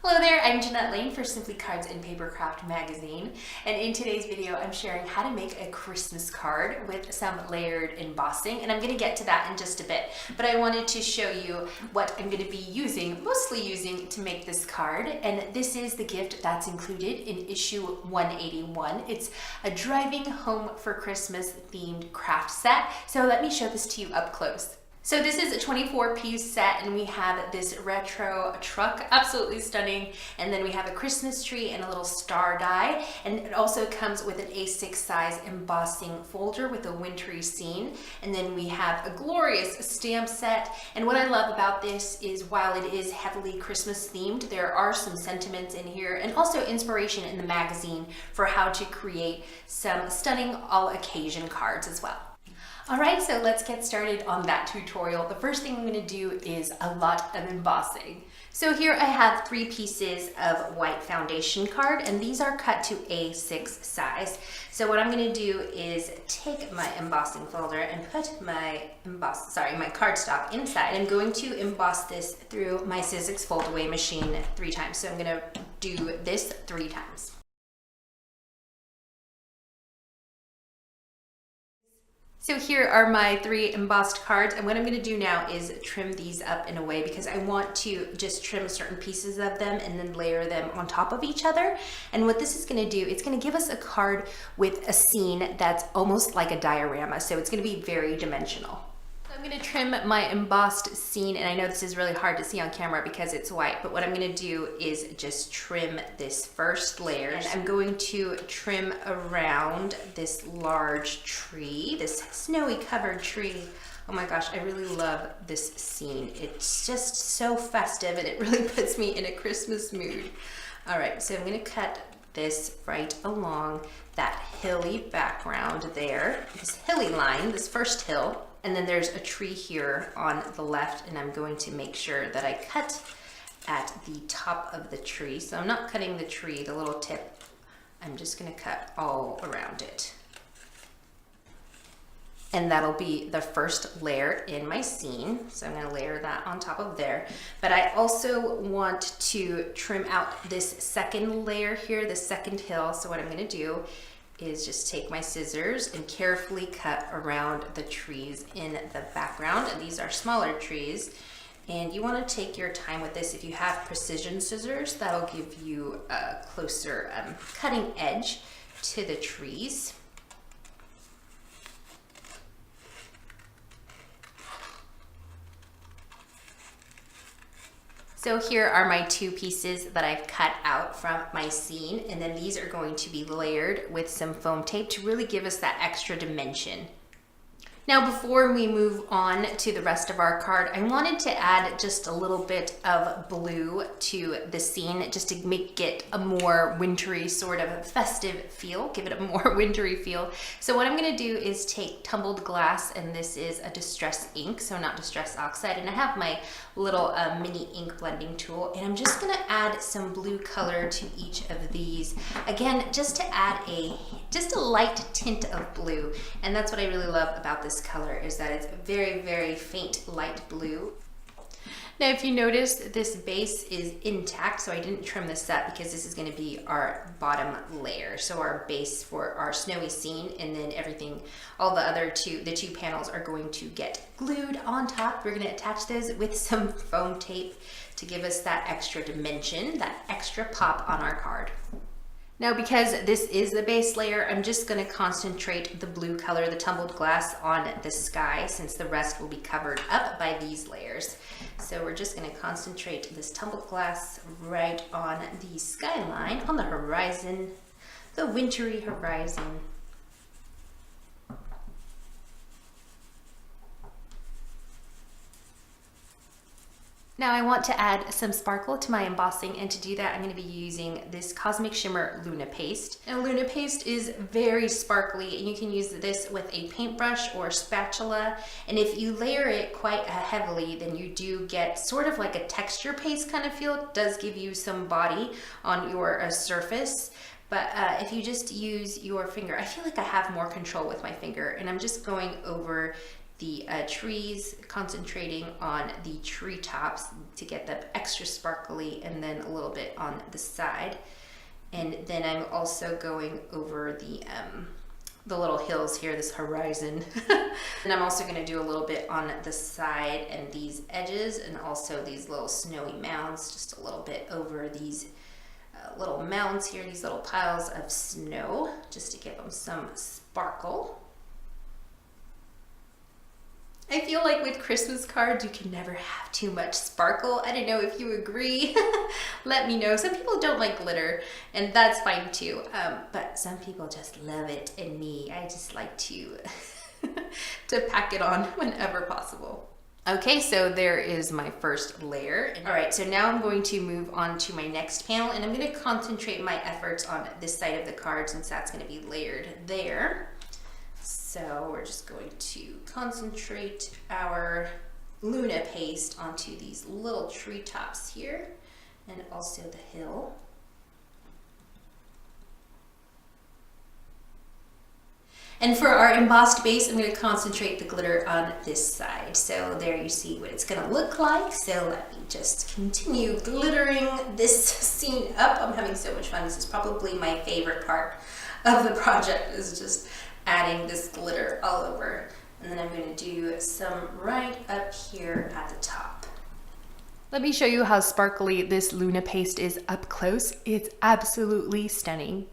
Hello there, I'm Jeanette Lane for Simply Cards and Papercraft magazine, and in today's video I'm sharing how to make a Christmas card with some layered embossing, and I'm going to get to that in just a bit, but I wanted to show you what I'm going to be mostly using to make this card, and this is the gift that's included in issue 181. It's a driving home for Christmas themed craft set, so let me show this to you up close. So this is a 24-piece set, and we have this retro truck, absolutely stunning, and then we have a Christmas tree and a little star die, and it also comes with an A6 size embossing folder with a wintry scene, and then we have a glorious stamp set. And what I love about this is while it is heavily Christmas themed, there are some sentiments in here and also inspiration in the magazine for how to create some stunning all occasion cards as well. Alright, so let's get started on that tutorial. The first thing I'm going to do is a lot of embossing. So here I have 3 pieces of white foundation card, and these are cut to A6 size. So what I'm going to do is take my embossing folder and put my cardstock inside. I'm going to emboss this through my Sizzix fold-away machine 3 times. So I'm going to do this 3 times. So here are my 3 embossed cards, and what I'm going to do now is trim these up in a way because I want to just trim certain pieces of them and then layer them on top of each other. And what this is going to do, it's going to give us a card with a scene that's almost like a diorama, so it's going to be very dimensional. I'm going to trim my embossed scene, and I know this is really hard to see on camera because it's white, but what I'm going to do is just trim this first layer, and I'm going to trim around this large tree, this snowy covered tree. Oh my gosh, I really love this scene. It's just so festive and it really puts me in a Christmas mood. All right, so I'm going to cut this right along that hilly background there, this hilly line, this first hill. And then there's a tree here on the left, and I'm going to make sure that I cut at the top of the tree. So I'm not cutting the tree, the little tip. I'm just going to cut all around it. And that'll be the first layer in my scene. So I'm going to layer that on top of there. But I also want to trim out this second layer here, the second hill. So what I'm going to do is just take my scissors and carefully cut around the trees in the background. And these are smaller trees, and you want to take your time with this. If you have precision scissors, that'll give you a closer cutting edge to the trees. So here are my 2 pieces that I've cut out from my scene, and then these are going to be layered with some foam tape to really give us that extra dimension. Now before we move on to the rest of our card, I wanted to add just a little bit of blue to the scene just to make it a more wintry sort of festive feel, give it a more wintry feel. So what I'm going to do is take tumbled glass, and this is a distress ink, so not distress oxide, and I have my little mini ink blending tool, and I'm just going to add some blue color to each of these. Again, just to add just a light tint of blue, and that's what I really love about this color, is that it's very, very faint light blue. Now if you notice, this base is intact, so I didn't trim this up because this is going to be our bottom layer, so our base for our snowy scene, and then everything, all the other the two panels are going to get glued on top. We're going to attach those with some foam tape to give us that extra dimension, that extra pop on our card. Now because this is the base layer, I'm just going to concentrate the blue color, the tumbled glass, on the sky, since the rest will be covered up by these layers. So we're just going to concentrate this tumbled glass right on the skyline, on the horizon, the wintry horizon. Now I want to add some sparkle to my embossing, and to do that I'm going to be using this Cosmic Shimmer Luna Paste. And Luna Paste is very sparkly, and you can use this with a paintbrush or spatula, and if you layer it quite heavily, then you do get sort of like a texture paste kind of feel. It does give you some body on your surface. But if you just use your finger, I feel like I have more control with my finger, and I'm just going over the trees, concentrating on the treetops to get them extra sparkly, and then a little bit on the side. And then I'm also going over the little hills here, this horizon. And I'm also gonna do a little bit on the side and these edges, and also these little snowy mounds, just a little bit over these little mounds here, these little piles of snow, just to give them some sparkle. I feel like with Christmas cards, you can never have too much sparkle. I don't know if you agree. Let me know. Some people don't like glitter, and that's fine too. But some people just love it, and me, I just like to, to pack it on whenever possible. Okay, so there is my first layer. All right, so now I'm going to move on to my next panel, and I'm going to concentrate my efforts on this side of the card since that's going to be layered there. So we're just going to concentrate our Luna paste onto these little treetops here, and also the hill. And for our embossed base, I'm going to concentrate the glitter on this side. So there you see what it's going to look like. So let me just continue glittering this scene up. I'm having so much fun. This is probably my favorite part of the project, is just adding this glitter all over. And then I'm going to do some right up here at the top. Let me show you how sparkly this Luna paste is up close. It's absolutely stunning.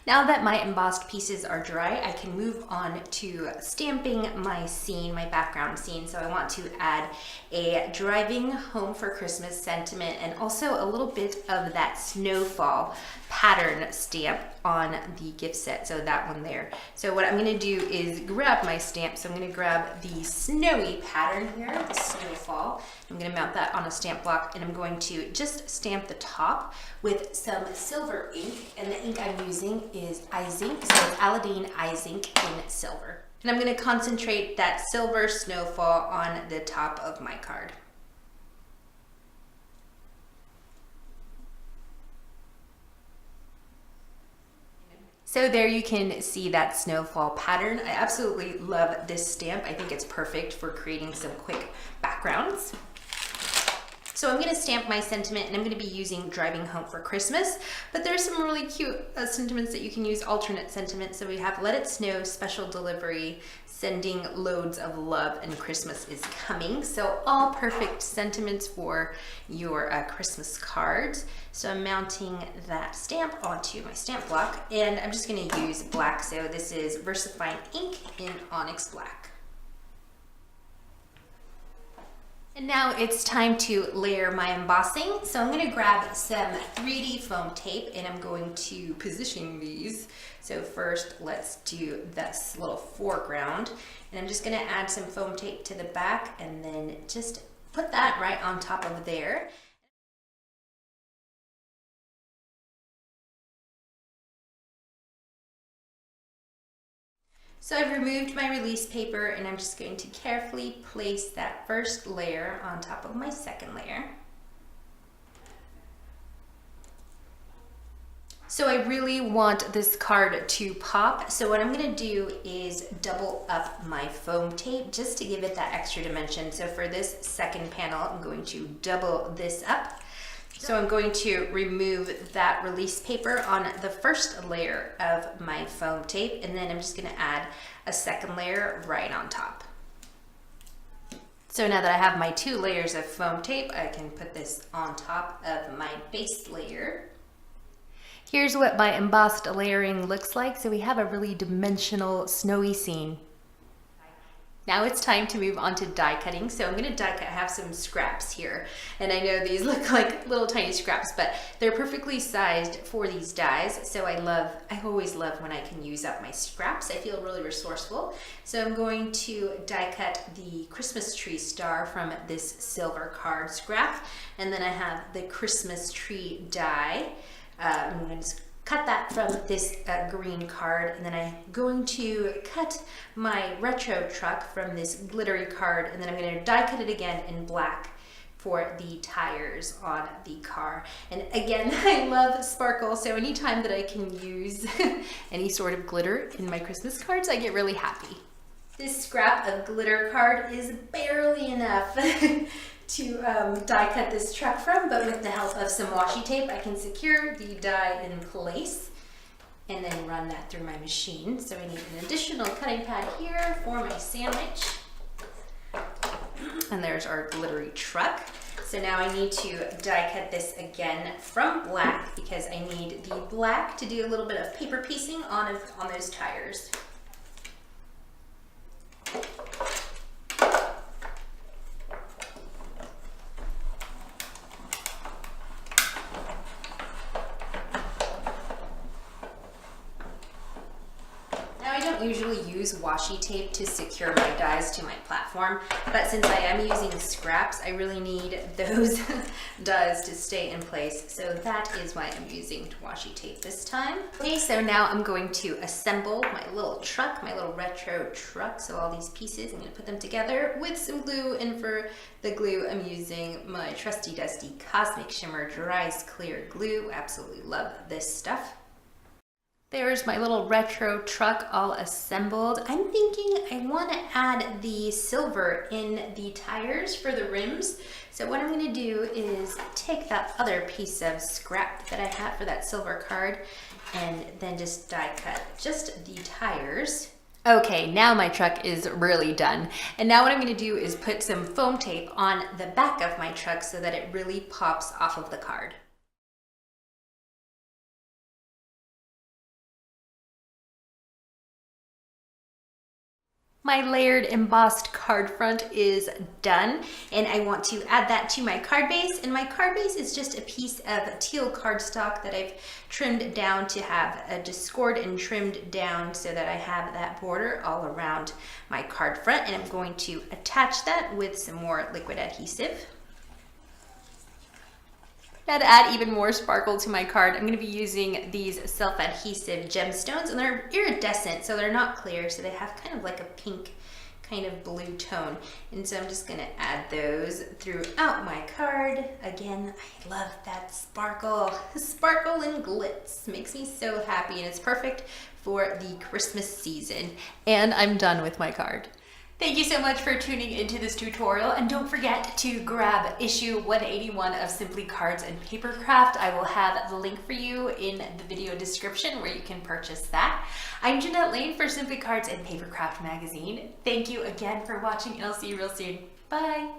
Now that my embossed pieces are dry, I can move on to stamping my scene, my background scene. So I want to add a driving home for Christmas sentiment, and also a little bit of that snowfall pattern stamp on the gift set, so that one there. So what I'm gonna do is grab my stamp. So I'm gonna grab the snowy pattern here, the snowfall. I'm gonna mount that on a stamp block, and I'm going to just stamp the top with some silver ink, and the ink I'm using is iZink, so it's Aladdin iZink in silver. And I'm gonna concentrate that silver snowfall on the top of my card. So there you can see that snowfall pattern. I absolutely love this stamp. I think it's perfect for creating some quick backgrounds. So I'm gonna stamp my sentiment, and I'm gonna be using Driving Home for Christmas, but there's some really cute sentiments that you can use, alternate sentiments. So we have Let It Snow, Special Delivery, Sending Loads of Love, and Christmas is Coming. So all perfect sentiments for your Christmas cards. So I'm mounting that stamp onto my stamp block, and I'm just gonna use black. So this is VersaFine ink in Onyx Black. And now it's time to layer my embossing. So I'm gonna grab some 3D foam tape, and I'm going to position these. So first, let's do this little foreground. And I'm just gonna add some foam tape to the back, and then just put that right on top of there. So I've removed my release paper, and I'm just going to carefully place that first layer on top of my second layer. So I really want this card to pop. So what I'm gonna do is double up my foam tape just to give it that extra dimension. So for this second panel, I'm going to double this up. So I'm going to remove that release paper on the first layer of my foam tape, and then I'm just gonna add a second layer right on top. So now that I have my 2 layers of foam tape, I can put this on top of my base layer. Here's what my embossed layering looks like. So we have a really dimensional snowy scene. Now it's time to move on to die cutting. So I'm gonna die cut. I have some scraps here, and I know these look like little tiny scraps, but they're perfectly sized for these dies. So I always love when I can use up my scraps. I feel really resourceful. So I'm going to die cut the Christmas tree star from this silver card scrap, and then I have the Christmas tree die. I'm going to cut that from this green card, and then I'm going to cut my retro truck from this glittery card, and then I'm going to die cut it again in black for the tires on the car. And again, I love sparkle, so anytime that I can use any sort of glitter in my Christmas cards, I get really happy. This scrap of glitter card is barely enough to die cut this truck from, but with the help of some washi tape, I can secure the die in place and then run that through my machine. So I need an additional cutting pad here for my sandwich. And there's our glittery truck. So now I need to die cut this again from black because I need the black to do a little bit of paper piecing on those tires. Usually use washi tape to secure my dies to my platform, but since I am using scraps, I really need those dies to stay in place, so that is why I'm using washi tape this time. Okay, so now I'm going to assemble my little truck, my little retro truck. So all these pieces, I'm going to put them together with some glue, and for the glue I'm using my trusty dusty Cosmic Shimmer Dries Clear glue. Absolutely love this stuff. There's my little retro truck all assembled. I'm thinking I want to add the silver in the tires for the rims. So what I'm going to do is take that other piece of scrap that I had for that silver card and then just die cut just the tires. Okay, now my truck is really done. And now what I'm going to do is put some foam tape on the back of my truck so that it really pops off of the card. My layered embossed card front is done, and I want to add that to my card base. And my card base is just a piece of teal cardstock that I've trimmed down to have just scored and trimmed down so that I have that border all around my card front. And I'm going to attach that with some more liquid adhesive. Now to add even more sparkle to my card, I'm going to be using these self-adhesive gemstones, and they're iridescent, so they're not clear, so they have kind of like a pink kind of blue tone. And so I'm just going to add those throughout my card. Again, I love that sparkle. Sparkle and glitz makes me so happy, and it's perfect for the Christmas season. And I'm done with my card. Thank you so much for tuning into this tutorial, and don't forget to grab issue 181 of Simply Cards and Papercraft. I will have the link for you in the video description where you can purchase that. I'm Jeanette Lane for Simply Cards and Papercraft magazine. Thank you again for watching, and I'll see you real soon. Bye!